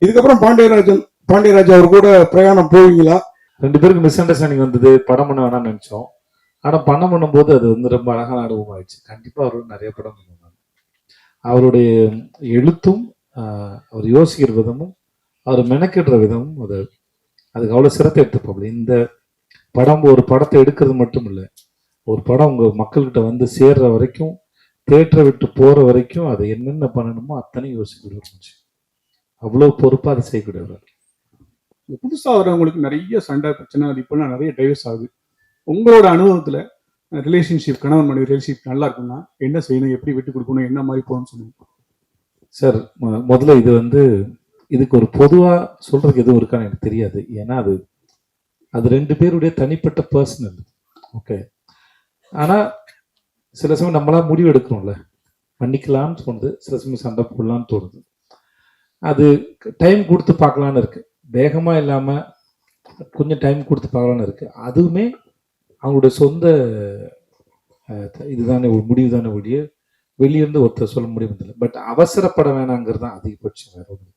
இதுக்கப்புறம் பாண்டியராஜ் அவர் கூட பிரயாணம் போவீங்களா? 2 பேருக்கு மிஸ் அண்டர்ஸ்டாண்டிங் வந்தது, படம் பண்ண வேணாம்னு நினைச்சோம். ஆனா பண்ணும்போது அது வந்து ரொம்ப அழகான அனுபவம் ஆயிடுச்சு. கண்டிப்பா அவரோட நிறைய படம் பண்ணுவாங்க. அவருடைய எழுத்தும் அவர் யோசிக்கிற விதமும் அவர் மெனக்கிடுற விதமும் அதுக்கு அவ்வளவு சிரத்தை எடுத்துப்போம். இந்த படம் ஒரு படத்தை எடுக்கிறது மட்டும் இல்லை, ஒரு படம் உங்க மக்கள்கிட்ட வந்து சேர்ற வரைக்கும், தேட்டரை விட்டு போற வரைக்கும் அதை என்னென்ன பண்ணணுமோ அத்தனையும் யோசிக்கிட்டு அவ்வளவு பொறுப்பா அதை செய்யக்கூடியவர். புதுசா வரவங்களுக்கு நிறைய சண்டை பிரச்சனை, அது இப்பெல்லாம் நிறைய டைவர்ஸ் ஆகுது. உங்களோட அனுபவத்துல ரிலேஷன்ஷிப், கணவன் மனைவி ரிலேஷன்ஷிப் நல்லா இருக்குன்னா என்ன செய்யணும், எப்படி விட்டு கொடுக்கணும், என்ன மாதிரி போகணும்னு சொல்லுங்க சார். முதல்ல இது வந்து இதுக்கு ஒரு பொதுவா சொல்றதுக்கு எதுவும் இருக்கான்னு எனக்கு தெரியாது. ஏன்னா அது 2 பேருடைய தனிப்பட்ட பர்சனல். ஓகே. ஆனா சில சமயம் நம்மளா முடிவு எடுக்கிறோம்ல, பண்ணிக்கலாம்னு தோணுது, சில சமயம் சண்டை போடலான்னு தோணுது. அது டைம் கொடுத்து பார்க்கலான்னு இருக்கு. வேகமா இல்லாம கொஞ்சம் டைம் கொடுத்து பார்க்கலான்னு இருக்கு. அதுவுமே அவங்களுடைய சொந்த இதுதானே ஒரு முடிவு தானே ஒழிய வெளியிருந்து ஒருத்தர் சொல்ல முடியும். பட் அவசரப்பட வேணாங்கிறது தான் அதிகபட்சம். வேற ஒன்று